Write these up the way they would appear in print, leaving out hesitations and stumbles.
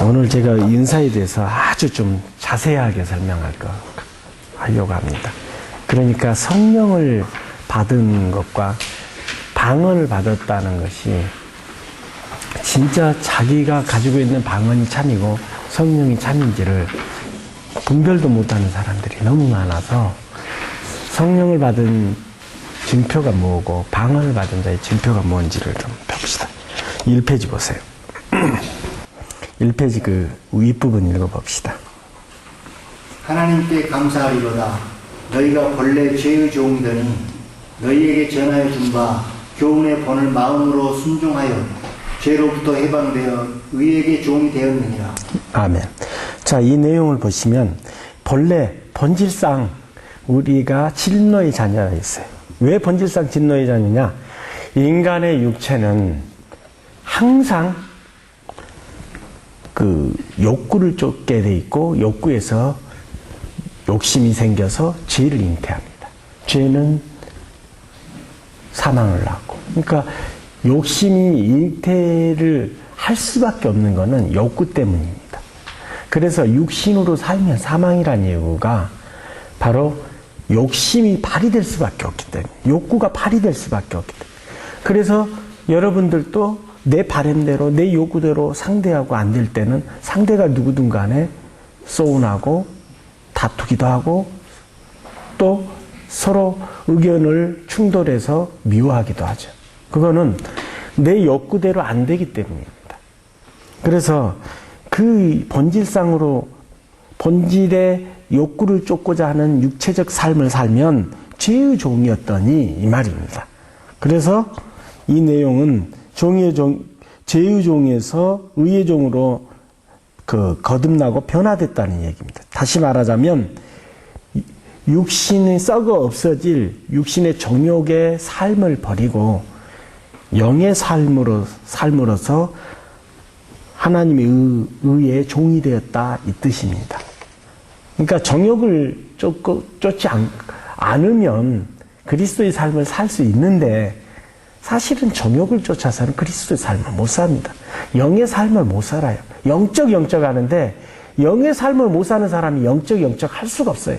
오늘 제가 인사에 대해서 아주 좀 자세하게 하려고 합니다. 그러니까 성령을 받은 것과 방언을 받았다는 것이 진짜 자기가 가지고 있는 방언이 참이고 성령이 참인지를 분별도 못하는 사람들이 너무 많아서 성령을 받은 증표가 뭐고 방언을 받은 자의 증표가 뭔지를 좀 봅시다. 1페이지 보세요. 1페이지 그 윗부분 읽어봅시다. 하나님께 감사하리로다. 너희가 본래 죄의 종이더니 너희에게 전하여 준 바 교훈의 본을 마음으로 순종하여 죄로부터 해방되어 의에게 종이 되었느니라. 아멘. 자, 이 내용을 보시면 본래 본질상 우리가 진노의 자녀가 있어요. 왜 본질상 진노의 자녀냐? 인간의 육체는 항상 그 욕구를 쫓게 돼 있고 욕구에서 욕심이 생겨서 죄를 잉태합니다. 죄는 사망을 낳고. 그러니까 욕심이 잉태를 할 수밖에 없는 것은 욕구 때문입니다. 그래서 육신으로 살면 사망이라는 이유가 바로 욕심이 발휘될 수밖에 없기 때문에, 욕구가 발휘될 수밖에 없기 때문에. 그래서 여러분들도 내 바람대로 내 요구대로 상대하고 안 될 때는 상대가 누구든 간에 소운하고 다투기도 하고 또 서로 의견을 충돌해서 미워하기도 하죠. 그거는 내 욕구대로 안 되기 때문입니다. 그래서 그 본질상으로 본질의 욕구를 쫓고자 하는 육체적 삶을 살면 죄의 종이었더니 이 말입니다. 그래서 이 내용은 죄의 종에서 의의 종으로 거듭나고 변화됐다는 얘기입니다. 다시 말하자면 육신이 썩어 없어질 육신의 정욕의 삶을 버리고 영의 삶으로서 하나님의 의의 종이 되었다 이 뜻입니다. 그러니까 정욕을 쫓지 않으면 그리스도의 삶을 살 수 있는데 사실은 정욕을 쫓아서는 그리스도의 삶을 못 삽니다. 영의 삶을 못 살아요. 영적 하는데 영의 삶을 못 사는 사람이 영적 할 수가 없어요.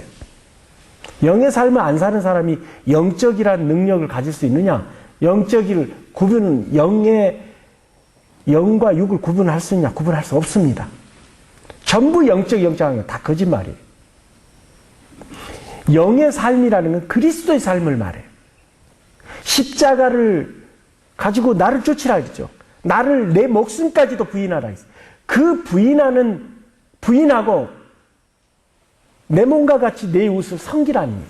영의 삶을 안 사는 사람이 영적이라는 능력을 가질 수 있느냐? 영과 육을 구분할 수 있냐? 구분할 수 없습니다. 전부 영적하는 건 다 거짓말이에요. 영의 삶이라는 건 그리스도의 삶을 말해요. 십자가를 가지고 나를 쫓으라 했죠. 나를 내 목숨까지도 부인하라 했어요. 그 부인하고 내 몸과 같이 내 이웃을 섬기라는 얘기예요.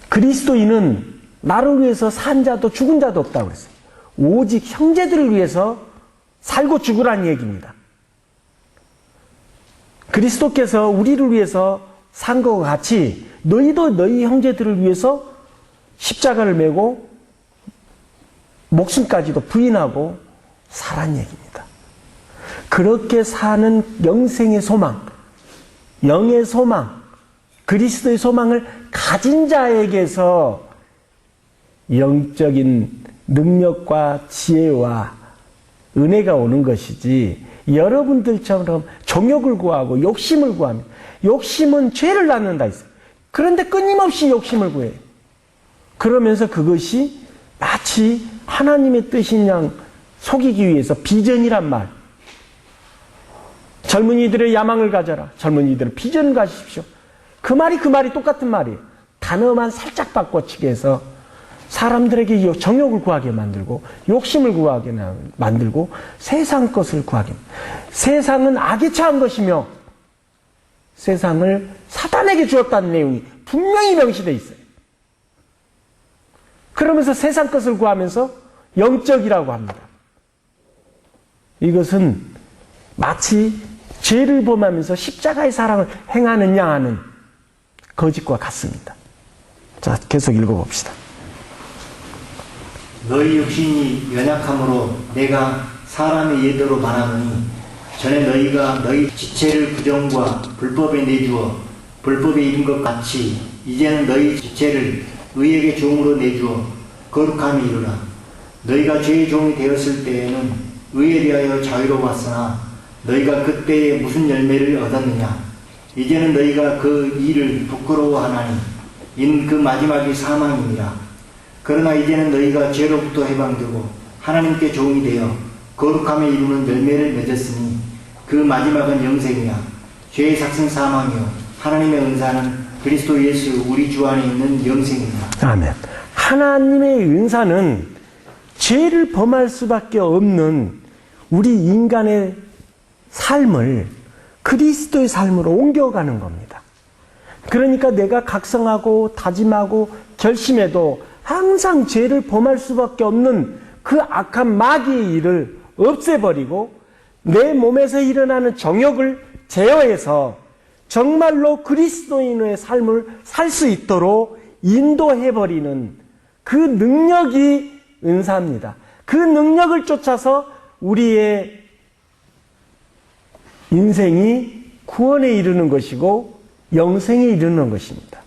그리스도인은 나를 위해서 산 자도 죽은 자도 없다고 그랬어요. 오직 형제들을 위해서 살고 죽으라는 얘기입니다. 그리스도께서 우리를 위해서 산 것과 같이 너희도 너희 형제들을 위해서 십자가를 메고 목숨까지도 부인하고 사란 얘기입니다. 그렇게 사는 영생의 소망, 영의 소망, 그리스도의 소망을 가진 자에게서 영적인 능력과 지혜와 은혜가 오는 것이지 여러분들처럼 정욕을 구하고 욕심을 구하면 욕심은 죄를 낳는다 했어요. 그런데 끊임없이 욕심을 구해요. 그러면서 그것이 마치 하나님의 뜻인 양 속이기 위해서 비전이란 말. 젊은이들의 야망을 가져라. 젊은이들의 비전을 가지십시오. 그 말이 똑같은 말이에요. 단어만 살짝 바꿔치기 해서 사람들에게 정욕을 구하게 만들고 욕심을 구하게 만들고 세상 것을 구하게. 세상은 악에 처한 것이며 세상을 사단에게 주었다는 내용이 분명히 명시되어 있어요. 그러면서 세상 것을 구하면서 영적이라고 합니다. 이것은 마치 죄를 범하면서 십자가의 사랑을 행하느냐 하는 거짓과 같습니다. 자, 계속 읽어봅시다. 너희 육신이 연약함으로 내가 사람의 예대로 말하노니 전에 너희가 너희 지체를 부정과 불법에 내주어 불법에 이른 것 같이 이제는 너희 지체를 의에게 종으로 내주어 거룩함에 이르라. 너희가 죄의 종이 되었을 때에는 의에 대하여 자유로웠으나 너희가 그때에 무슨 열매를 얻었느냐? 이제는 너희가 그 일을 부끄러워하나니 인 그 마지막이 사망이니라. 그러나 이제는 너희가 죄로부터 해방되고 하나님께 종이 되어 거룩함에 이루는 열매를 맺었으니 그 마지막은 영생이야. 죄의 삭은 사망이요 하나님의 은사는 그리스도 예수 우리 주 안에 있는 영생이다. 아멘. 하나님의 은사는 죄를 범할 수밖에 없는 우리 인간의 삶을 그리스도의 삶으로 옮겨가는 겁니다. 그러니까 내가 각성하고 다짐하고 결심해도 항상 죄를 범할 수밖에 없는 그 악한 마귀의 일을 없애버리고 내 몸에서 일어나는 정욕을 제어해서 정말로 그리스도인의 삶을 살 수 있도록 인도해버리는 그 능력이 은사입니다. 그 능력을 쫓아서 우리의 인생이 구원에 이르는 것이고 영생에 이르는 것입니다.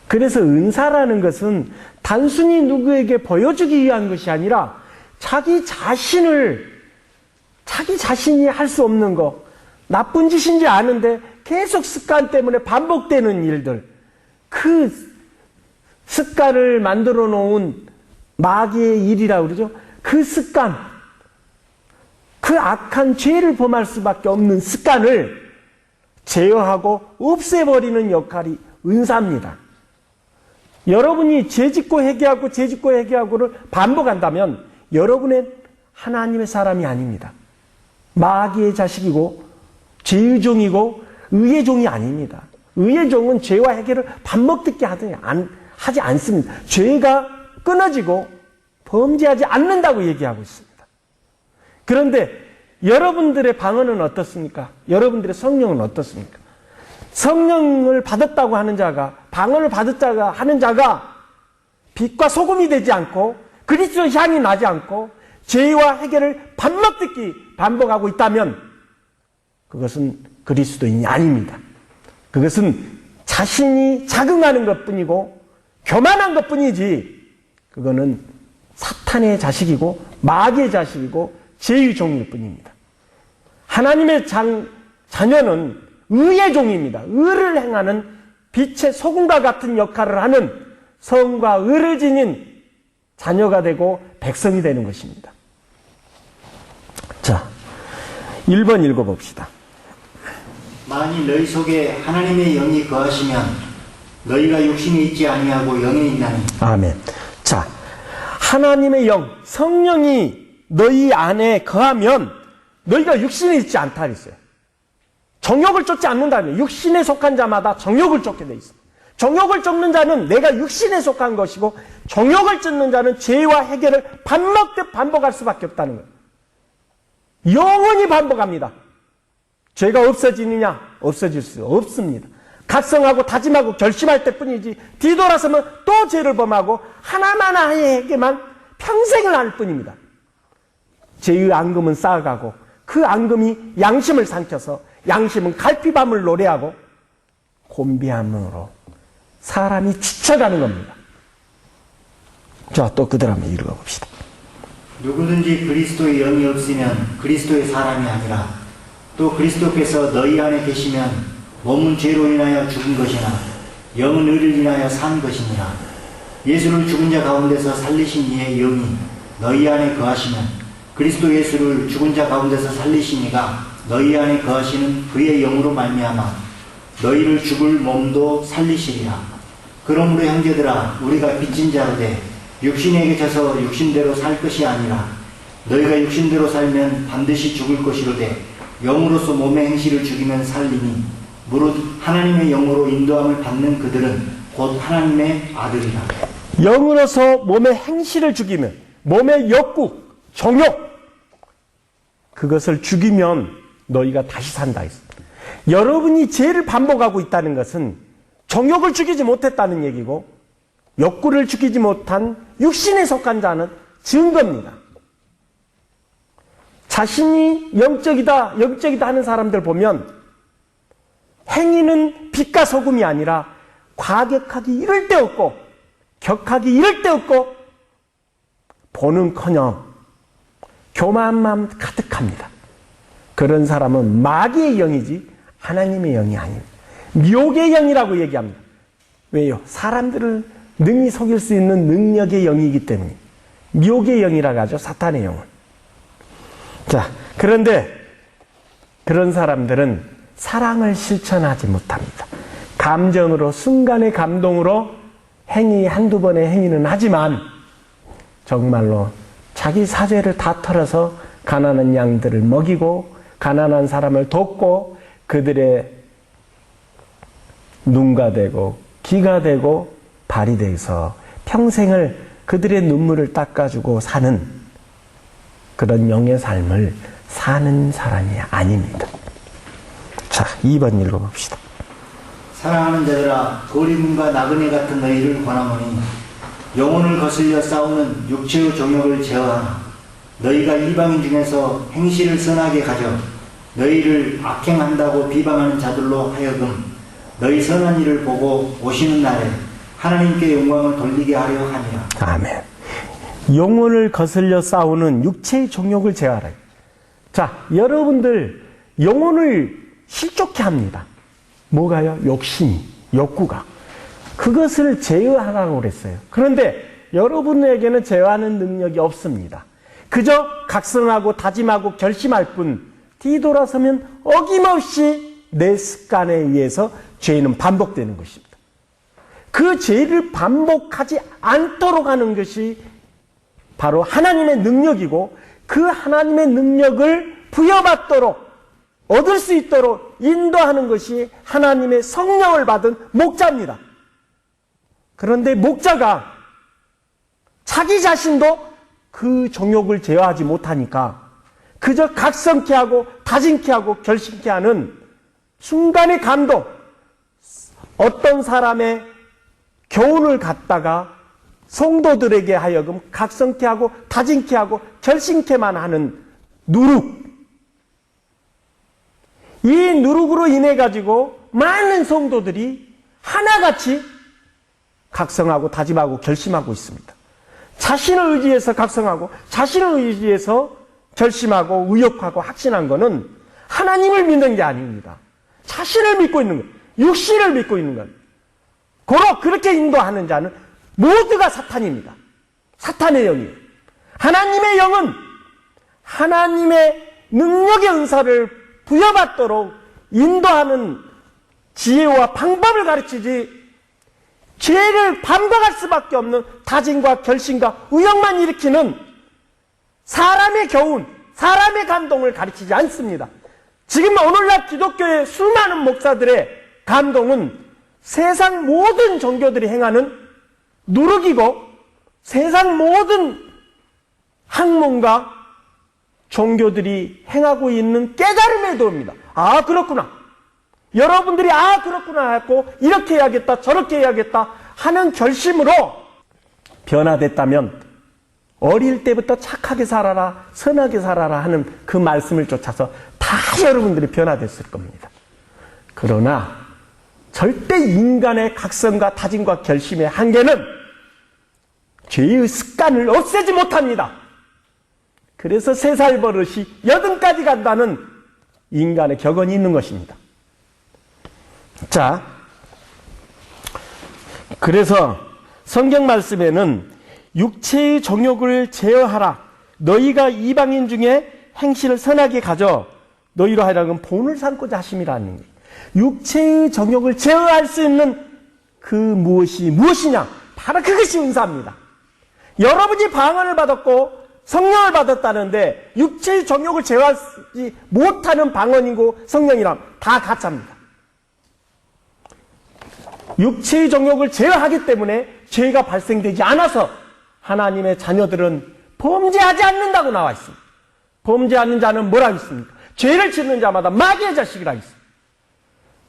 그래서 은사라는 것은 단순히 누구에게 보여주기 위한 것이 아니라 자기 자신이 할 수 없는 거, 나쁜 짓인지 아는데 계속 습관 때문에 반복되는 일들, 그 습관을 만들어 놓은 마귀의 일이라고 그러죠. 그 습관, 그 악한 죄를 범할 수밖에 없는 습관을 제어하고 없애버리는 역할이 은사입니다. 여러분이 죄짓고 회개하고 죄짓고 회개하고를 반복한다면 여러분은 하나님의 사람이 아닙니다. 마귀의 자식이고 죄의 종이고 의의 종이 아닙니다. 의의 종은 죄와 해결을 밥 먹듯게 하지 않습니다. 죄가 끊어지고 범죄하지 않는다고 얘기하고 있습니다. 그런데 여러분들의 방언은 어떻습니까? 여러분들의 성령은 어떻습니까? 성령을 받았다고 하는 자가, 방언을 받았다고 하는 자가 빛과 소금이 되지 않고 그리스도 향이 나지 않고 죄와 해결을 밥 먹듯이 반복하고 있다면 그것은 그리스도인이 아닙니다. 그것은 자신이 자긍하는 것뿐이고 교만한 것뿐이지 그거는 사탄의 자식이고 마귀의 자식이고 죄의 종일 뿐입니다. 하나님의 자녀는 의의 종입니다. 의를 행하는 빛의 소금과 같은 역할을 하는 성과 의를 지닌 자녀가 되고 백성이 되는 것입니다. 자, 1번 읽어봅시다. 만일 너희 속에 하나님의 영이 거하시면 너희가 육신이 있지 아니하고 영에 있나니. 아멘. 자, 하나님의 영, 성령이 너희 안에 거하면 너희가 육신에 있지 않다 그랬어요. 정욕을 쫓지 않는다면 육신에 속한 자마다 정욕을 쫓게 돼 있습니다. 정욕을 쫓는 자는 내가 육신에 속한 것이고 정욕을 쫓는 자는 죄와 해결을 밥 먹듯 반복할 수밖에 없다는 거예요. 영원히 반복합니다. 죄가 없어지느냐? 없어질 수 없습니다. 각성하고 다짐하고 결심할 때뿐이지 뒤돌아서면 또 죄를 범하고 하나만에게만 평생을 할 뿐입니다. 죄의 앙금은 쌓아가고 그 앙금이 양심을 삼켜서 양심은 갈피밤을 노래하고 곤비함으로 사람이 지쳐가는 겁니다. 자, 또 그대로 한번 읽어봅시다. 누구든지 그리스도의 영이 없으면 그리스도의 사람이 아니라 또 그리스도께서 너희 안에 계시면 몸은 죄로 인하여 죽은 것이나 영은 의를 인하여 산 것이니라. 예수를 죽은 자 가운데서 살리신 이의 영이 너희 안에 거하시면 그리스도 예수를 죽은 자 가운데서 살리신 이가 너희 안에 거하시는 그의 영으로 말미암아 너희를 죽을 몸도 살리시리라. 그러므로 형제들아 우리가 빚진 자로 돼 육신에게 져서 육신대로 살 것이 아니라 너희가 육신대로 살면 반드시 죽을 것이로되 영으로서 몸의 행실을 죽이면 살리니 무릇 하나님의 영으로 인도함을 받는 그들은 곧 하나님의 아들이라. 영으로서 몸의 행실을 죽이면 몸의 욕구, 정욕 그것을 죽이면 너희가 다시 산다 했습니다. 여러분이 죄를 반복하고 있다는 것은 정욕을 죽이지 못했다는 얘기고 욕구를 죽이지 못한 육신에 속한 자는 증거입니다. 자신이 영적이다 하는 사람들 보면 행위는 빛과 소금이 아니라 과격하기 이를 데 없고 격하기 이를 데 없고 보는커녕 교만만 가득합니다. 그런 사람은 마귀의 영이지 하나님의 영이 아닙니다. 미혹의 영이라고 얘기합니다. 왜요? 사람들을 능히 속일 수 있는 능력의 영이기 때문에 미혹의 영이라고 하죠. 사탄의 영은. 자, 그런데 그런 사람들은 사랑을 실천하지 못합니다. 감정으로, 순간의 감동으로 행위, 한두 번의 행위는 하지만 정말로 자기 사죄를 다 털어서 가난한 양들을 먹이고 가난한 사람을 돕고 그들의 눈가 되고 귀가 되고 발이 돼서 평생을 그들의 눈물을 닦아주고 사는 그런 영의 삶을 사는 사람이 아닙니다. 자, 2번 읽어봅시다. 사랑하는 자들아 거리문과 나그네 같은 너희를 권하노니 영혼을 거슬려 싸우는 육체의 정욕을 제어하라. 너희가 이방인 중에서 행실을 선하게 가져 너희를 악행한다고 비방하는 자들로 하여금 너희 선한 일을 보고 오시는 날에 하나님께 영광을 돌리게 하려 함이라. 아멘. 영혼을 거슬려 싸우는 육체의 정욕을 제어하라. 자, 여러분들 영혼을 실족해 합니다. 뭐가요? 욕심이, 욕구가. 그것을 제어하라고 그랬어요. 그런데 여러분에게는 제어하는 능력이 없습니다. 그저 각성하고 다짐하고 결심할 뿐 뒤돌아서면 어김없이 내 습관에 의해서 죄는 반복되는 것입니다. 그 죄를 반복하지 않도록 하는 것이 바로 하나님의 능력이고 그 하나님의 능력을 부여받도록 얻을 수 있도록 인도하는 것이 하나님의 성령을 받은 목자입니다. 그런데 목자가 자기 자신도 그 정욕을 제어하지 못하니까 그저 각성케 하고 다짐케 하고 결심케 하는 순간의 감동, 어떤 사람의 교훈을 갖다가 성도들에게 하여금 각성케 하고 다짐케 하고 결심케만 하는 누룩, 이 누룩으로 인해 가지고 많은 성도들이 하나같이 각성하고 다짐하고 결심하고 있습니다. 자신을 의지해서 각성하고 자신을 의지해서 결심하고 의욕하고 확신한 것은 하나님을 믿는 게 아닙니다. 자신을 믿고 있는 것, 육신을 믿고 있는 것. 고로 그렇게 인도하는 자는 모두가 사탄입니다. 사탄의 영이에요. 하나님의 영은 하나님의 능력의 은사를 부여받도록 인도하는 지혜와 방법을 가르치지 죄를 반복할 수밖에 없는 다짐과 결심과 의욕만 일으키는 사람의 교훈, 사람의 감동을 가르치지 않습니다. 지금 오늘날 기독교의 수많은 목사들의 감동은 세상 모든 종교들이 행하는 누룩이고 세상 모든 학문과 종교들이 행하고 있는 깨달음의 도입니다. 아, 그렇구나. 여러분들이 아, 그렇구나 하고 이렇게 해야겠다, 저렇게 해야겠다 하는 결심으로 변화됐다면 어릴 때부터 착하게 살아라, 선하게 살아라 하는 그 말씀을 쫓아서 다 여러분들이 변화됐을 겁니다. 그러나 절대 인간의 각성과 다짐과 결심의 한계는 죄의 습관을 없애지 못합니다. 그래서 3살 버릇이 80까지 간다는 인간의 격언이 있는 것입니다. 자, 그래서 성경 말씀에는 육체의 정욕을 제어하라. 너희가 이방인 중에 행실을 선하게 가져 너희로 하여금 본을 삼고자 하심이라는 거예요. 육체의 정욕을 제어할 수 있는 그 무엇이냐? 바로 그것이 은사입니다. 여러분이 방언을 받았고 성령을 받았다는데 육체의 정욕을 제어하지 못하는 방언이고 성령이란 다 가짜입니다. 육체의 정욕을 제어하기 때문에 죄가 발생되지 않아서 하나님의 자녀들은 범죄하지 않는다고 나와 있습니다. 범죄하는 자는 뭐라 했습니까? 죄를 짓는 자마다 마귀의 자식이라 했습니다.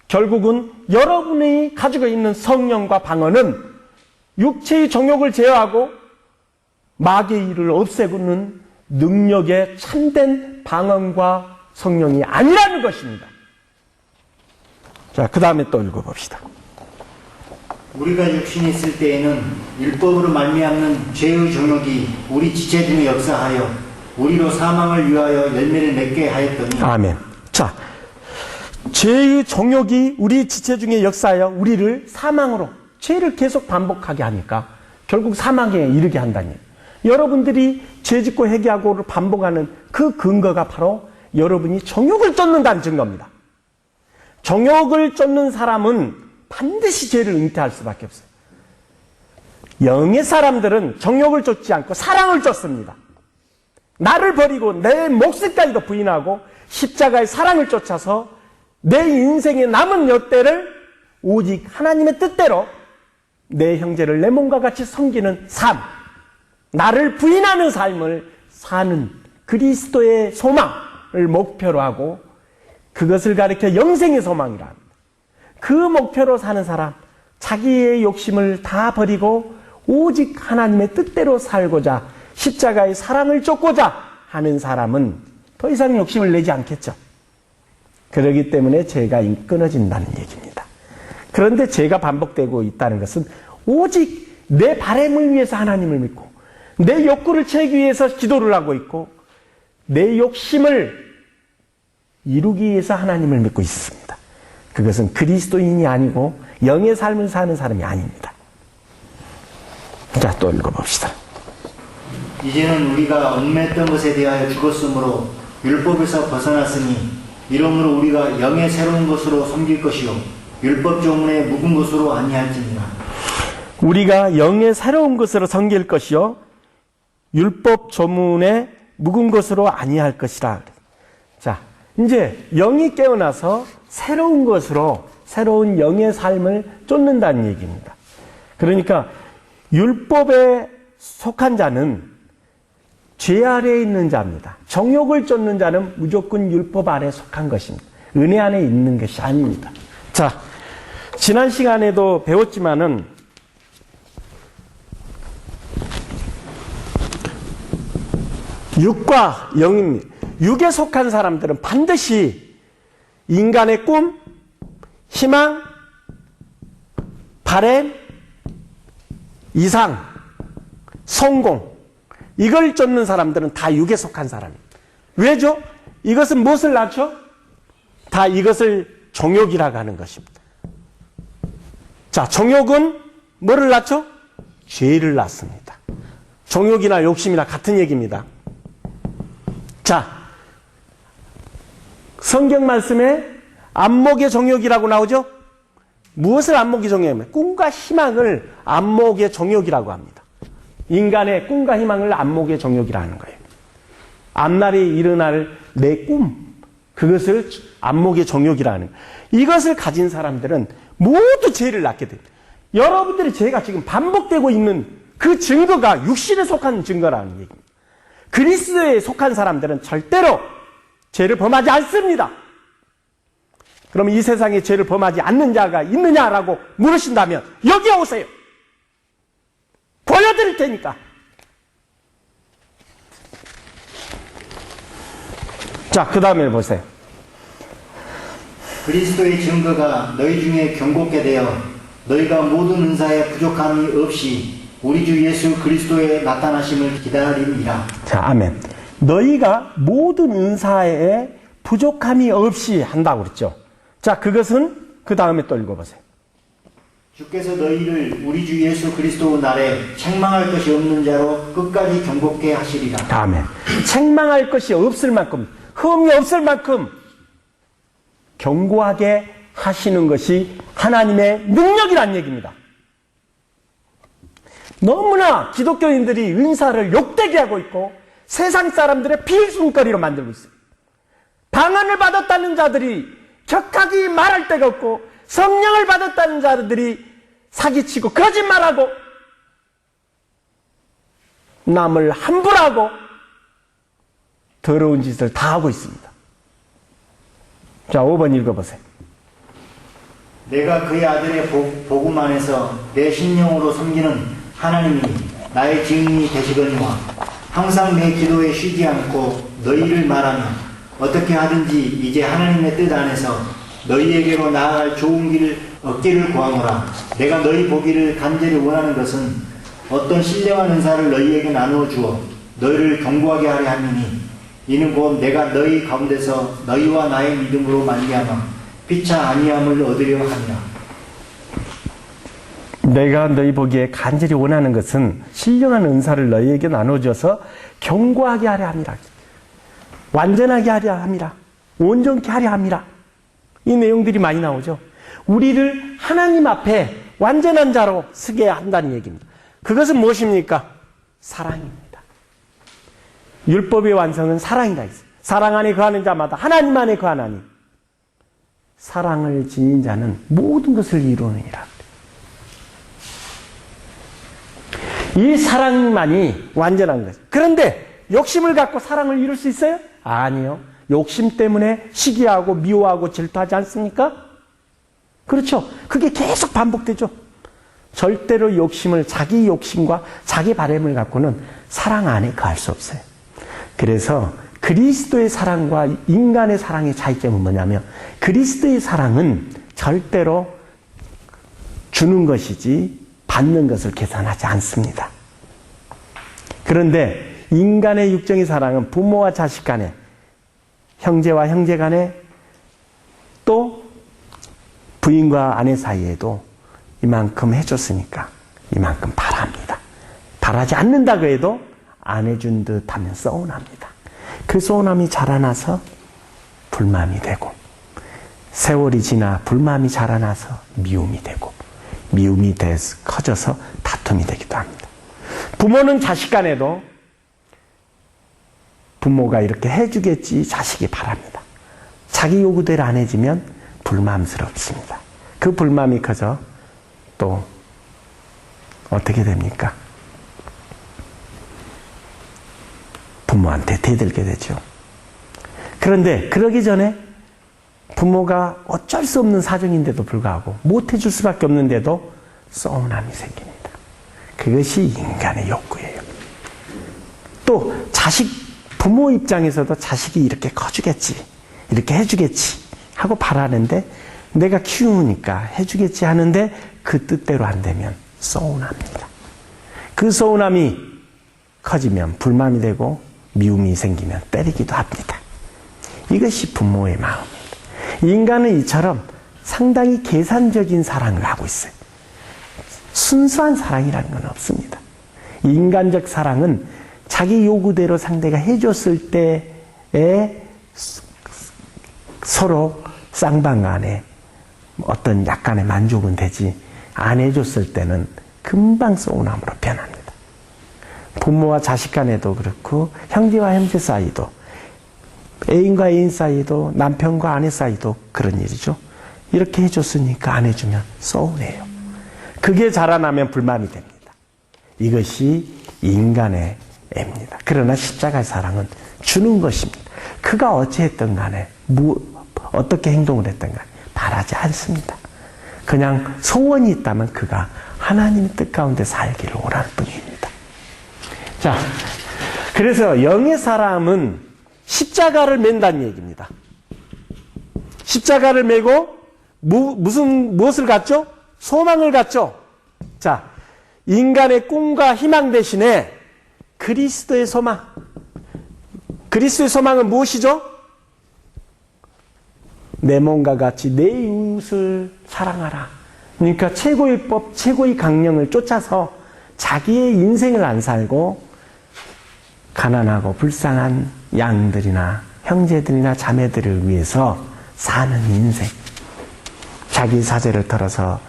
결국은 여러분이 가지고 있는 성령과 방언은 육체의 정욕을 제어하고 마귀의 일을 없애고는 능력의 참된 방언과 성령이 아니라는 것입니다. 자, 그 다음에 또 읽어봅시다. 우리가 육신이 있을 때에는 율법으로 말미암는 죄의 정욕이 우리 지체 중에 역사하여 우리로 사망을 위하여 열매를 맺게 하였더니 아멘. 자, 죄의 정욕이 우리 지체 중에 역사하여 우리를 사망으로, 죄를 계속 반복하게 하니까 결국 사망에 이르게 한다니. 여러분들이 죄 짓고 회개하고를 반복하는 그 근거가 바로 여러분이 정욕을 쫓는다는 증거입니다. 정욕을 쫓는 사람은 반드시 죄를 잉태할 수밖에 없어요. 영의 사람들은 정욕을 쫓지 않고 사랑을 쫓습니다. 나를 버리고 내 목숨까지도 부인하고 십자가의 사랑을 쫓아서 내 인생의 남은 몇 대를 오직 하나님의 뜻대로 내 형제를 내 몸과 같이 섬기는 삶, 나를 부인하는 삶을 사는 그리스도의 소망을 목표로 하고 그것을 가리켜 영생의 소망이라 합니다. 그 목표로 사는 사람, 자기의 욕심을 다 버리고 오직 하나님의 뜻대로 살고자 십자가의 사랑을 쫓고자 하는 사람은 더 이상 욕심을 내지 않겠죠. 그렇기 때문에 죄가 끊어진다는 얘기입니다. 그런데 죄가 반복되고 있다는 것은 오직 내 바램을 위해서 하나님을 믿고 내 욕구를 채우기 위해서 기도를 하고 있고 내 욕심을 이루기 위해서 하나님을 믿고 있습니다. 그것은 그리스도인이 아니고 영의 삶을 사는 사람이 아닙니다. 자, 또 읽어봅시다. 이제는 우리가 얽매였던 것에 대하여 죽었으므로 율법에서 벗어났으니 이러므로 우리가 영의 새로운 것으로 섬길 것이요 율법 조문에 묵은 것으로 아니할지니라. 우리가 영의 새로운 것으로 섬길 것이요 율법 조문에 묵은 것으로 아니할 것이라. 자, 이제 영이 깨어나서 새로운 것으로 새로운 영의 삶을 쫓는다는 얘기입니다. 그러니까 율법에 속한 자는 죄 아래에 있는 자입니다. 정욕을 쫓는 자는 무조건 율법 아래에 속한 것입니다. 은혜 안에 있는 것이 아닙니다. 자, 지난 시간에도 배웠지만은 육과 영입니다. 육에 속한 사람들은 반드시 인간의 꿈, 희망, 바램, 이상, 성공, 이걸 쫓는 사람들은 다 육에 속한 사람입니다. 왜죠? 이것은 무엇을 낳죠? 다 이것을 정욕이라고 하는 것입니다. 자, 정욕은 뭐를 낳죠? 죄를 낳습니다. 정욕이나 욕심이나 같은 얘기입니다. 자, 성경 말씀에 안목의 정욕이라고 나오죠? 무엇을 안목의 정욕이냐면 꿈과 희망을 안목의 정욕이라고 합니다. 인간의 꿈과 희망을 안목의 정욕이라 하는 거예요. 앞날이 일어날 내 꿈, 그것을 안목의 정욕이라 하는 거예요. 이것을 가진 사람들은 모두 죄를 낳게 됩니다. 여러분들의 죄가 지금 반복되고 있는 그 증거가 육신에 속한 증거라는 얘기입니다. 그리스도에 속한 사람들은 절대로 죄를 범하지 않습니다. 그럼 이 세상에 죄를 범하지 않는 자가 있느냐라고 물으신다면 여기 오세요. 보여드릴 테니까. 자, 그 다음에 보세요. 그리스도의 증거가 너희 중에 경고케 되어 너희가 모든 은사에 부족함이 없이 우리 주 예수 그리스도의 나타나심을 기다림이라. 자, 아멘. 너희가 모든 은사에 부족함이 없이 한다고 그랬죠. 자, 그것은 그 다음에 또 읽어보세요. 주께서 너희를 우리 주 예수 그리스도 날에 책망할 것이 없는 자로 끝까지 경고케 하시리라. 아멘. 책망할 것이 없을 만큼, 흠이 없을 만큼 경고하게 하시는 것이 하나님의 능력이란 얘기입니다. 너무나 기독교인들이 은사를 욕되게 하고 있고 세상 사람들의 필순거리로 만들고 있어요. 방언을 받았다는 자들이 격하게 말할 데가 없고 성령을 받았다는 자들이 사기치고 거짓말하고 남을 함부로하고 더러운 짓을 다 하고 있습니다. 자, 5번 읽어보세요. 내가 그의 아들의 복음 안에서 내 심령으로 섬기는 하나님이 나의 증인이 되시거니와 항상 내 기도에 쉬지 않고 너희를 말하며 어떻게 하든지 이제 하나님의 뜻 안에서 너희에게로 나아갈 좋은 길을 얻기를 구하노라. 내가 너희 보기를 간절히 원하는 것은 어떤 신령한 은사를 너희에게 나누어 주어 너희를 견고하게 하려 함이니 이는 곧 내가 너희 가운데서 너희와 나의 믿음으로 말미암아 피차 아니함을 얻으려 함이라. 내가 너희 보기에 간절히 원하는 것은 신령한 은사를 너희에게 나눠줘서 견고하게 하려 함이라. 완전하게 하려 함이라. 온전케 하려 함이라. 이 내용들이 많이 나오죠. 우리를 하나님 앞에 완전한 자로 서게 한다는 얘기입니다. 그것은 무엇입니까? 사랑입니다. 율법의 완성은 사랑이라 했어요. 사랑 안에 거하는 자마다 하나님 안에 거하나니 사랑을 지닌 자는 모든 것을 이루느니라. 이 사랑만이 완전한 거죠. 그런데 욕심을 갖고 사랑을 이룰 수 있어요? 아니요. 욕심 때문에 시기하고 미워하고 질투하지 않습니까? 그렇죠. 그게 계속 반복되죠. 절대로 욕심을, 자기 욕심과 자기 바람을 갖고는 사랑 안에 거할 수 없어요. 그래서 그리스도의 사랑과 인간의 사랑의 차이점은 뭐냐면 그리스도의 사랑은 절대로 주는 것이지 받는 것을 계산하지 않습니다. 그런데 인간의 육정의 사랑은 부모와 자식 간에, 형제와 형제 간에, 또 부인과 아내 사이에도 이만큼 해줬으니까 이만큼 바랍니다. 바라지 않는다고 해도 안 해준 듯 하면 서운합니다. 그 서운함이 자라나서 불만이 되고, 세월이 지나 불만이 자라나서 미움이 되고, 미움이 돼서 커져서 다툼이 되기도 합니다. 부모는 자식 간에도 부모가 이렇게 해주겠지 자식이 바랍니다. 자기 요구대로 안 해주면 불만스럽습니다. 그 불만이 커져 또 어떻게 됩니까? 부모한테 대들게 되죠. 그런데 그러기 전에 부모가 어쩔 수 없는 사정인데도 불구하고 못해줄 수밖에 없는데도 서운함이 생깁니다. 그것이 인간의 욕구예요. 또 부모 입장에서도 자식이 이렇게 커주겠지, 이렇게 해주겠지 하고 바라는데 내가 키우니까 해주겠지 하는데 그 뜻대로 안 되면 서운합니다. 그 서운함이 커지면 불만이 되고 미움이 생기면 때리기도 합니다. 이것이 부모의 마음입니다. 인간은 이처럼 상당히 계산적인 사랑을 하고 있어요. 순수한 사랑이라는 건 없습니다. 인간적 사랑은 자기 요구대로 상대가 해줬을 때에 서로 쌍방간에 어떤 약간의 만족은 되지, 안 해줬을 때는 금방 서운함으로 변합니다. 부모와 자식 간에도 그렇고 형제와 형제 사이도, 애인과 애인 사이도, 남편과 아내 사이도 그런 일이죠. 이렇게 해줬으니까 안 해주면 서운해요. 그게 자라나면 불만이 됩니다. 이것이 인간의 애입니다. 그러나 십자가의 사랑은 주는 것입니다. 그가 어찌했든 간에 어떻게 행동을 했든 간에 바라지 않습니다. 그냥 소원이 있다면 그가 하나님의 뜻 가운데 살기를 원할 뿐입니다. 자, 그래서 영의 사람은 십자가를 맨다는 얘기입니다. 십자가를 메고 무엇을 갖죠? 소망을 갖죠. 자, 인간의 꿈과 희망 대신에 그리스도의 소망. 그리스도의 소망은 무엇이죠? 내 몸과 같이 내 이웃을 사랑하라. 그러니까 최고의 법, 최고의 강령을 쫓아서 자기의 인생을 안 살고 가난하고 불쌍한 양들이나 형제들이나 자매들을 위해서 사는 인생. 자기 사재를 털어서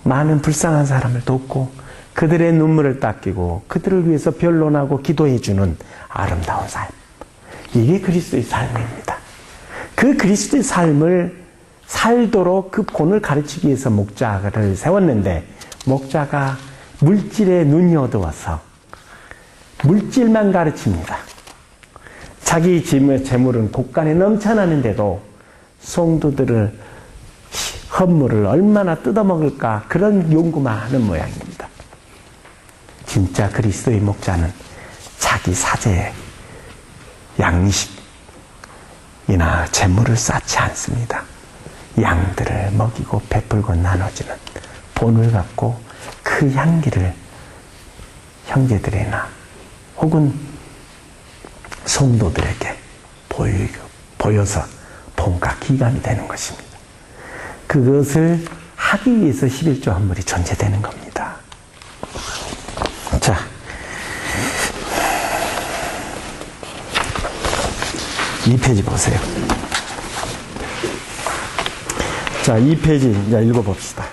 많은 불쌍한 사람을 돕고 그들의 눈물을 닦이고 그들을 위해서 변론하고 기도해주는 아름다운 삶. 이게 그리스도의 삶입니다. 그 그리스도의 삶을 살도록 그 본을 가르치기 위해서 목자를 세웠는데 목자가 물질에 눈이 어두워서 물질만 가르칩니다. 자기 재물은 곳간에 넘쳐나는데도 성도들을 헌물을 얼마나 뜯어먹을까 그런 연구만 하는 모양입니다. 진짜 그리스도의 목자는 자기 사제에 양식이나 재물을 쌓지 않습니다. 양들을 먹이고 베풀고 나눠주는 본을 갖고 그 향기를 형제들이나 혹은 성도들에게 보여서 본과 기감이 되는 것입니다. 그것을 하기 위해서 11조 한물이 존재되는 겁니다. 자, 이 페이지 보세요. 자, 이 페이지 이제 읽어봅시다.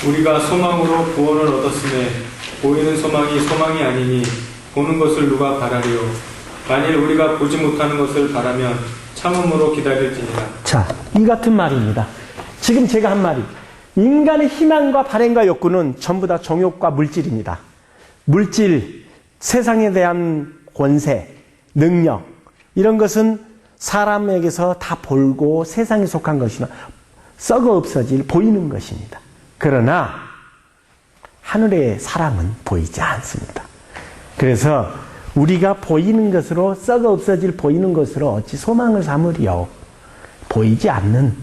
우리가 소망으로 구원을 얻었음에 보이는 소망이 소망이 아니니 보는 것을 누가 바라리요. 만일 우리가 보지 못하는 것을 바라면 참음으로 기다릴지니라. 자, 이 같은 말입니다. 지금 제가 한 말이 인간의 희망과 바램과 욕구는 전부 다 정욕과 물질입니다. 물질, 세상에 대한 권세, 능력 이런 것은 사람에게서 다 볼고 세상에 속한 것이나 썩어 없어질 보이는 것입니다. 그러나 하늘의 사랑은 보이지 않습니다. 그래서 우리가 보이는 것으로 썩어 없어질 보이는 것으로 어찌 소망을 삼으리요. 보이지 않는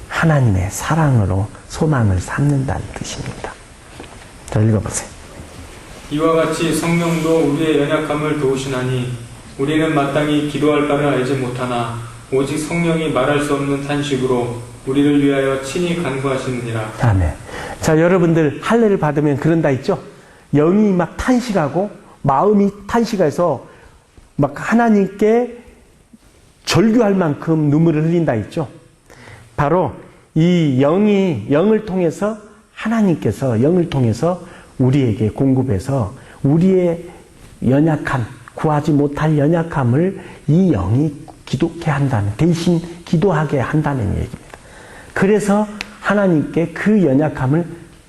하나님의 사랑으로 소망을 삼는다는 뜻입니다. 자, 읽어보세요. 이와 같이 성령도 우리의 연약함을 도우시나니 우리는 마땅히 기도할 바를 알지 못하나 오직 성령이 말할 수 없는 탄식으로 우리를 위하여 친히 간구하시느니라. 아멘. 자, 여러분들 할례를 받으면 그런다 했죠? 영이 막 탄식하고 마음이 탄식해서 막 하나님께 절규할 만큼 눈물을 흘린다 했죠? 바로 이 영을 통해서 하나님께서 영을 통해서 우리에게 공급해서 우리의 연약함, 구하지 못할 연약함을 이 영이 기도케 한다는, 대신 기도하게 한다는 얘기입니다. 그래서 하나님께 그 연약함을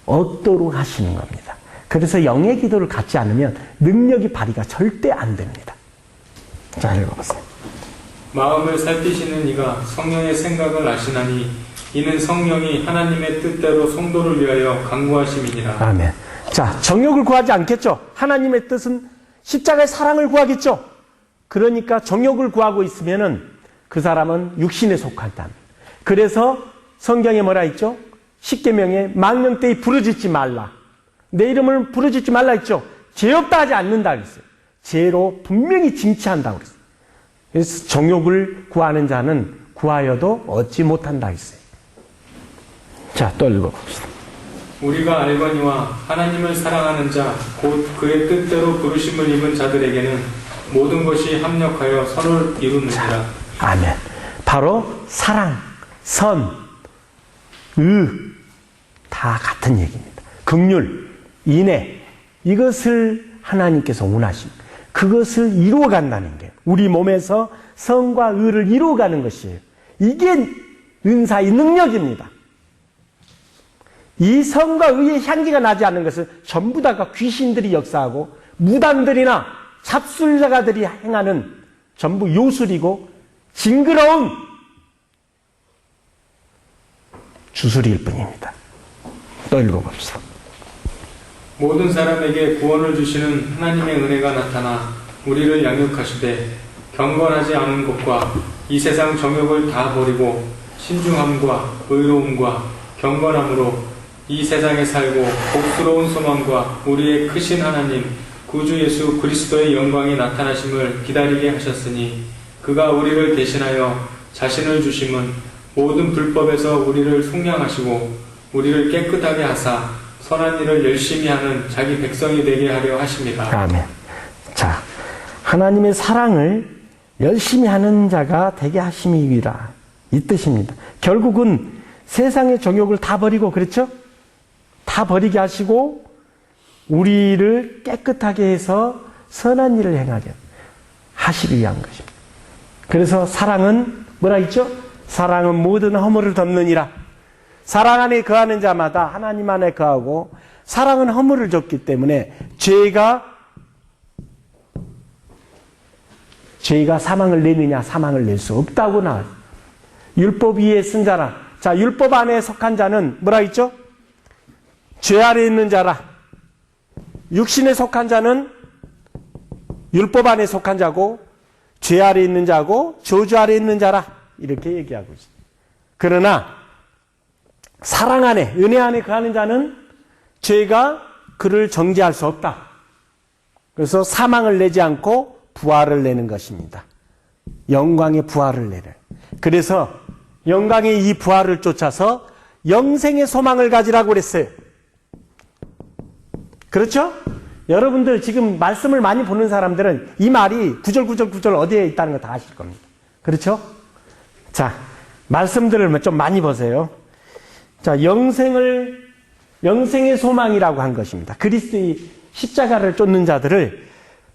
얻도록 하시는 겁니다. 그래서 영의 기도를 갖지 않으면 능력이 발휘가 절대 안 됩니다. 자, 읽어보세요. 마음을 살피시는 이가 성령의 생각을 아시나니 이는 성령이 하나님의 뜻대로 성도를 위하여 간구하심이니라. 아멘. 자, 정욕을 구하지 않겠죠? 하나님의 뜻은 십자가의 사랑을 구하겠죠? 그러니까 정욕을 구하고 있으면은 그 사람은 육신에 속한다. 그래서 성경에 뭐라 했죠? 십계명에 망령되이 부르짖지 말라. 내 이름을 부르짖지 말라 했죠? 죄 없다 하지 않는다 그랬어요. 죄로 분명히 징치한다고 그랬어요. 그래서 정욕을 구하는 자는 구하여도 얻지 못한다 했어요. 자, 또 읽어봅시다. 우리가 알거니와 하나님을 사랑하는 자 곧 그의 뜻대로 부르심을 입은 자들에게는 모든 것이 합력하여 선을 이루느니라. 아멘. 바로 사랑, 선, 다 같은 얘기입니다. 긍휼, 인애 이것을 하나님께서 원하십니다. 그것을 이루어간다는 게 우리 몸에서 선과 의를 이루어가는 것이에요. 이게 은사의 능력입니다. 이 선과 의의 향기가 나지 않는 것은 전부 다가 귀신들이 역사하고 무당들이나 잡술자가들이 행하는 전부 요술이고 징그러운 주술일 뿐입니다. 또 읽어봅시다. 모든 사람에게 구원을 주시는 하나님의 은혜가 나타나 우리를 양육하시되 경건하지 않은 것과 이 세상 정욕을 다 버리고 신중함과 의로움과 경건함으로 이 세상에 살고 복스러운 소망과 우리의 크신 하나님 구주 예수 그리스도의 영광이 나타나심을 기다리게 하셨으니 그가 우리를 대신하여 자신을 주심은 모든 불법에서 우리를 속량하시고 우리를 깨끗하게 하사 선한 일을 열심히 하는 자기 백성이 되게 하려 하십니다. 아멘. 자, 하나님의 사랑을 열심히 하는 자가 되게 하심이라 이 뜻입니다. 결국은 세상의 정욕을 다 버리고 그렇죠? 다 버리게 하시고 우리를 깨끗하게 해서 선한 일을 행하게 하시기 위한 것입니다. 그래서 사랑은 뭐라 했죠? 사랑은 모든 허물을 덮느니라. 사랑 안에 거하는 자마다 하나님 안에 거하고 사랑은 허물을 덮기 때문에 죄가 사망을 내느냐? 사망을 낼 수 없다고 나와요. 율법 위에 쓴 자라. 자, 율법 안에 속한 자는 뭐라 했죠? 죄 아래 있는 자라. 육신에 속한 자는 율법 안에 속한 자고 죄 아래 있는 자고 저주 아래 있는 자라. 이렇게 얘기하고 있습니다. 그러나 사랑 안에, 은혜 안에 거하는 자는 죄가 그를 정죄할 수 없다. 그래서 사망을 내지 않고 부활을 내는 것입니다. 영광의 부활을 내는. 그래서 영광의 이 부활을 쫓아서 영생의 소망을 가지라고 그랬어요. 그렇죠? 여러분들 지금 말씀을 많이 보는 사람들은 이 말이 구절 어디에 있다는 거 다 아실 겁니다. 그렇죠? 자, 말씀들을 좀 많이 보세요. 자, 영생의 소망이라고 한 것입니다. 그리스도의 십자가를 쫓는 자들을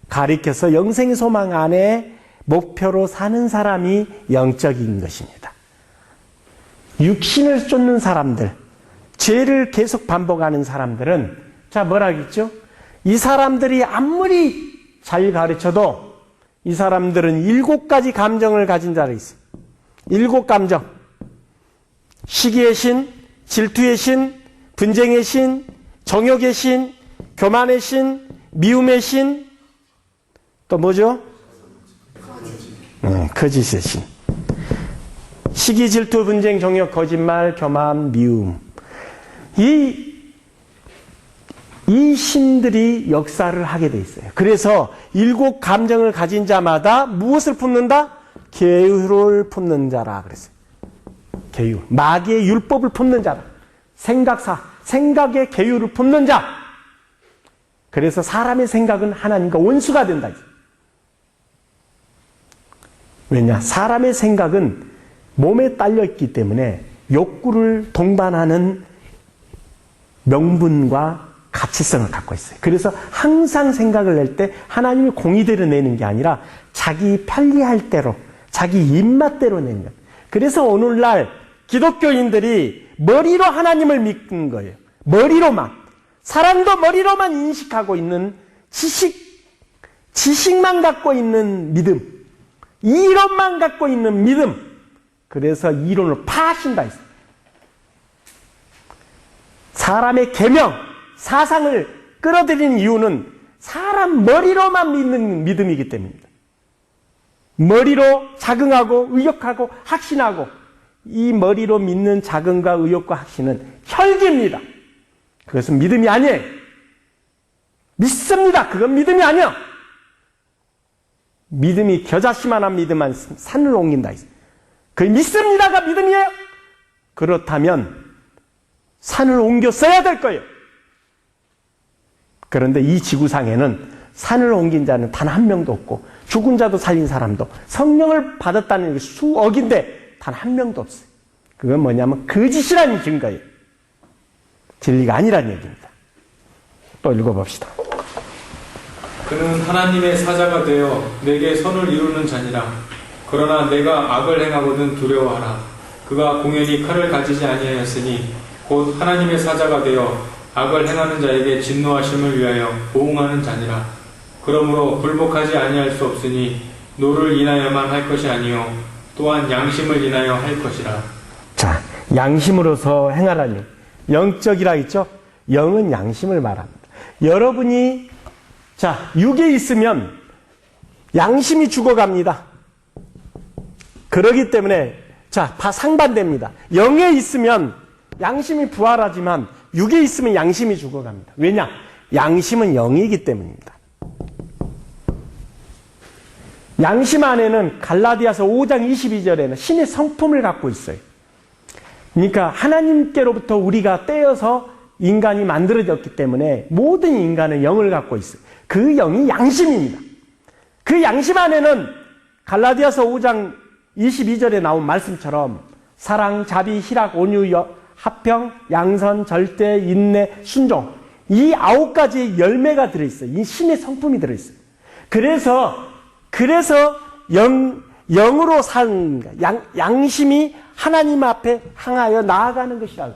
가리켜서 영생의 소망 안에 목표로 사는 사람이 영적인 것입니다. 육신을 쫓는 사람들, 죄를 계속 반복하는 사람들은 자, 뭐라겠죠? 이 사람들이 아무리 잘 가르쳐도 이 사람들은 7가지 감정을 가진 자가 있어요. 7감정. 시기의 신, 질투의 신, 분쟁의 신, 정욕의 신, 교만의 신, 미움의 신, 또 뭐죠? 거짓의 신. 시기, 질투, 분쟁, 정욕, 거짓말, 교만, 미움. 이 신들이 역사를 하게 돼 있어요. 그래서 7감정을 가진 자마다 무엇을 품는다? 계율을 품는 자라 그랬어요. 계율. 마귀의 율법을 품는 자라. 생각의 계율을 품는 자. 그래서 사람의 생각은 하나님과 원수가 된다. 왜냐? 사람의 생각은 몸에 딸려있기 때문에 욕구를 동반하는 명분과 가치성을 갖고 있어요. 그래서 항상 생각을 낼 때 하나님의 공의대로 내는 게 아니라 자기 편리할 대로, 자기 입맛대로 내는 거예요. 그래서 오늘날 기독교인들이 머리로 하나님을 믿는 거예요. 머리로만. 사람도 머리로만 인식하고 있는 지식만 갖고 있는 믿음. 이론만 갖고 있는 믿음. 그래서 이론을 파신다 했어요. 사람의 계명, 사상을 끌어들이는 이유는 사람 머리로만 믿는 믿음이기 때문입니다. 머리로 자긍하고 의욕하고 확신하고 이 머리로 믿는 자긍과 의욕과 확신은 혈기입니다. 그것은 믿음이 아니에요. 믿습니다. 그건 믿음이 아니야. 믿음이 겨자씨만한 믿음만 산을 옮긴다. 그 믿습니다가 믿음이에요? 그렇다면 산을 옮겨 써야 될 거예요. 그런데 이 지구상에는 산을 옮긴 자는 단 한 명도 없고 죽은 자도 살린 사람도 성령을 받았다는 게 수억인데 단 한 명도 없어요. 그건 뭐냐면 거짓이라는 증거예요. 진리가 아니라는 얘기입니다. 또 읽어봅시다. 그는 하나님의 사자가 되어 내게 선을 이루는 자니라. 그러나 내가 악을 행하거든 두려워하라. 그가 공연히 칼을 가지지 아니하였으니 곧 하나님의 사자가 되어 악을 행하는 자에게 진노하심을 위하여 보응하는 자니라. 그러므로 굴복하지 아니할 수 없으니 노를 인하여만 할 것이 아니요 또한 양심을 인하여 할 것이라. 자, 양심으로서 행하라니. 영적이라 했죠? 영은 양심을 말합니다. 여러분이 자, 육에 있으면 양심이 죽어갑니다. 그러기 때문에 자, 상반됩니다. 영에 있으면 양심이 부활하지만 육에 있으면 양심이 죽어갑니다. 왜냐? 양심은 영이기 때문입니다. 양심 안에는 갈라디아서 5장 22절에는 신의 성품을 갖고 있어요. 그러니까 하나님께로부터 우리가 떼어서 인간이 만들어졌기 때문에 모든 인간은 영을 갖고 있어요. 그 영이 양심입니다. 그 양심 안에는 갈라디아서 5장 22절에 나온 말씀처럼 사랑, 자비, 희락, 온유, 합평, 양선, 절대, 인내, 순종 이 9가지 열매가 들어있어요. 이 신의 성품이 들어있어요. 그래서 영으로 사는 양심이 하나님 앞에 향하여 나아가는 것이라고.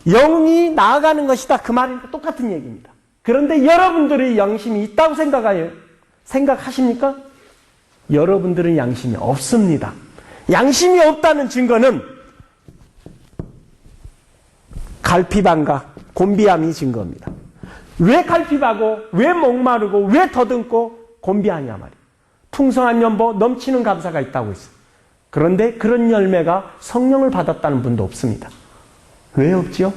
영이 나아가는 것이다. 그 말이니까 똑같은 얘기입니다. 그런데 여러분들의 양심이 있다고 생각하십니까? 여러분들은 양심이 없습니다. 양심이 없다는 증거는 갈피반과 곤비암이 증거입니다. 왜 갈피바고, 왜 목마르고, 왜 더듬고 곤비하냐 말이에요. 풍성한 연보, 넘치는 감사가 있다고 했어요. 그런데 그런 열매가 성령을 받았다는 분도 없습니다. 왜 없지요?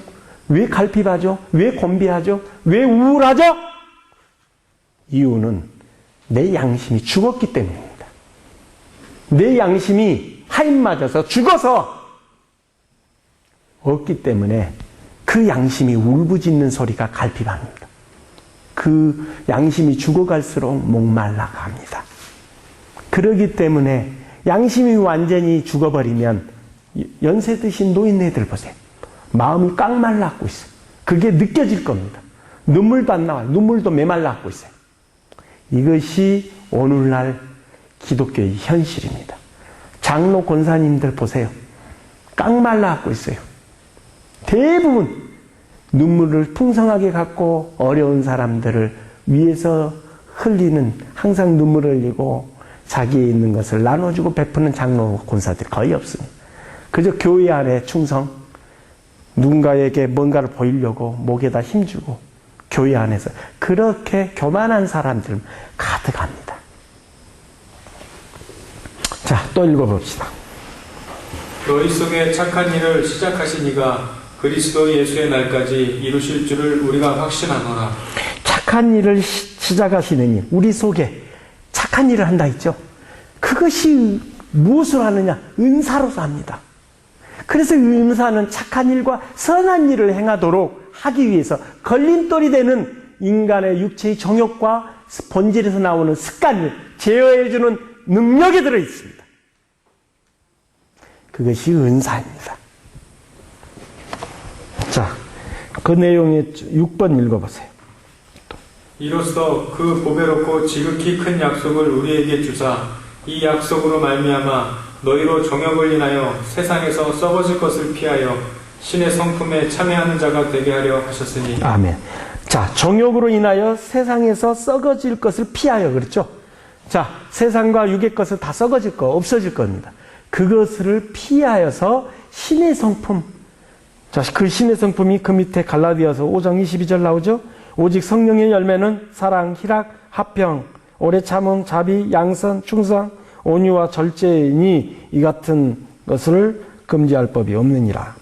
왜 갈피바죠? 왜 곤비하죠? 왜 우울하죠? 이유는 내 양심이 죽었기 때문입니다. 내 양심이 하인 맞아서 죽어서 없기 때문에 그 양심이 울부짖는 소리가 갈피반입니다. 그 양심이 죽어갈수록 목말라 갑니다. 그러기 때문에 양심이 완전히 죽어버리면 연세 드신 노인네들 보세요. 마음이 깡말라앉고 있어요. 그게 느껴질 겁니다. 눈물도 안 나와요. 눈물도 메말라앉고 있어요. 이것이 오늘날 기독교의 현실입니다. 장로 권사님들 보세요. 깡말라앉고 있어요. 대부분 눈물을 풍성하게 갖고 어려운 사람들을 위해서 흘리는, 항상 눈물을 흘리고 자기에 있는 것을 나눠주고 베푸는 장로 권사들이 거의 없습니다. 그저 교회 안에 충성, 누군가에게 뭔가를 보이려고 목에다 힘주고 교회 안에서 그렇게 교만한 사람들 가득합니다. 자, 또 읽어봅시다. 너희 속에 착한 일을 시작하신 이가 그리스도 예수의 날까지 이루실 줄을 우리가 확신하노라. 착한 일을 시작하시느니 우리 속에 착한 일을 한다 했죠. 그것이 무엇을 하느냐? 은사로서 합니다. 그래서 은사는 착한 일과 선한 일을 행하도록 하기 위해서 걸림돌이 되는 인간의 육체의 정욕과 본질에서 나오는 습관을 제어해주는 능력이 들어있습니다. 그것이 은사입니다. 자, 그 내용의 6번 읽어보세요. 이로써 그 보배롭고 지극히 큰 약속을 우리에게 주사 이 약속으로 말미암아 너희로 정욕을 인하여 세상에서 썩어질 것을 피하여 신의 성품에 참여하는 자가 되게 하려 하셨으니. 아멘. 자, 정욕으로 인하여 세상에서 썩어질 것을 피하여, 그렇죠? 자, 세상과 육의 것은 다 썩어질 거, 없어질 겁니다. 그것을 피하여서 신의 성품. 자, 그 신의 성품이 그 밑에 갈라디아서 5장 22절 나오죠? 오직 성령의 열매는 사랑, 희락, 화평, 오래 참음, 자비, 양선, 충성, 온유와 절제이니 이 같은 것을 금지할 법이 없느니라.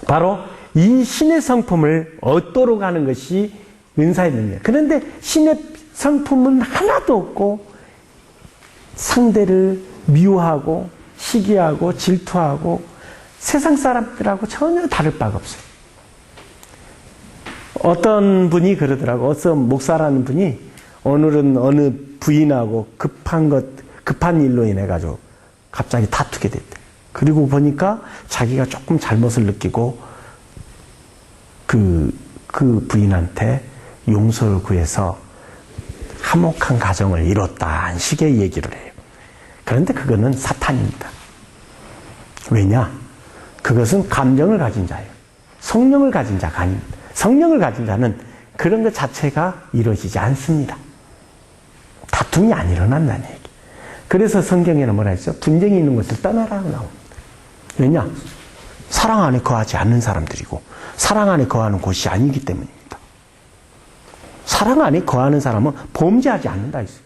바로 이 신의 성품을 얻도록 하는 것이 은사의 능력. 그런데 신의 성품은 하나도 없고 상대를 미워하고 시기하고 질투하고 세상 사람들하고 전혀 다를 바가 없어요. 어떤 분이 그러더라고. 어떤 목사라는 분이 오늘은 어느 부인하고 급한 일로 인해 가지고 갑자기 다투게 됐대. 그리고 보니까 자기가 조금 잘못을 느끼고 그 부인한테 용서를 구해서 화목한 가정을 이뤘다는 식의 얘기를 해요. 그런데 그거는 사탄입니다. 왜냐? 그것은 감정을 가진 자예요. 성령을 가진 자가 아닙니다. 성령을 가진 자는 그런 것 자체가 이루어지지 않습니다. 다툼이 안 일어난다는 얘기. 그래서 성경에는 뭐라 했죠? 분쟁이 있는 것을 떠나라고 나옵니다. 왜냐? 사랑 안에 거하지 않는 사람들이고 사랑 안에 거하는 곳이 아니기 때문입니다. 사랑 안에 거하는 사람은 범죄하지 않는다 했어요.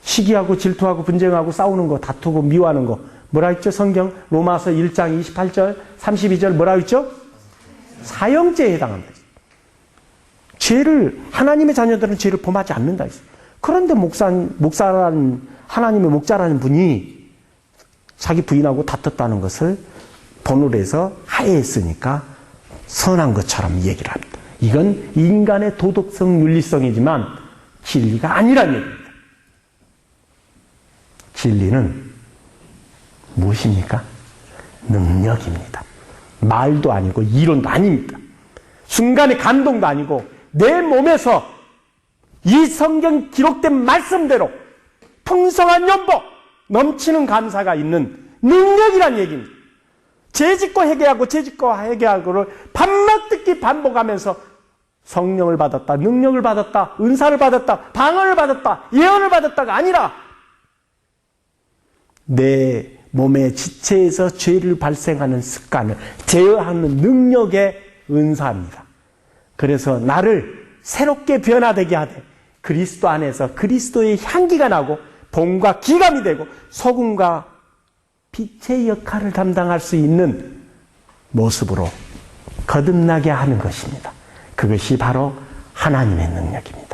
시기하고 질투하고 분쟁하고 싸우는 거, 다투고 미워하는 거 뭐라 했죠? 성경 로마서 1장 28절 32절 뭐라 했죠? 사형죄에 해당합니다. 죄를, 하나님의 자녀들은 죄를 범하지 않는다 했어요. 그런데 목사라는, 하나님의 목자라는 분이 자기 부인하고 다퉜다는 것을 본으로 해서 하해했으니까 선한 것처럼 얘기를 합니다. 이건 인간의 도덕성, 윤리성이지만 진리가 아니라는 얘기입니다. 진리는 무엇입니까? 능력입니다. 말도 아니고 이론도 아닙니다. 순간의 감동도 아니고 내 몸에서 이 성경 기록된 말씀대로 풍성한 연복, 넘치는 감사가 있는 능력이란 얘기입니다. 죄짓고 회개하고 죄짓고 회개하고를 밤낮듣기 반복하면서 성령을 받았다, 능력을 받았다, 은사를 받았다, 방언을 받았다, 예언을 받았다가 아니라 내 몸의 지체에서 죄를 발생하는 습관을 제어하는 능력의 은사입니다. 그래서 나를 새롭게 변화되게 하되 그리스도 안에서 그리스도의 향기가 나고 봄과 기감이 되고 소금과 빛의 역할을 담당할 수 있는 모습으로 거듭나게 하는 것입니다. 그것이 바로 하나님의 능력입니다.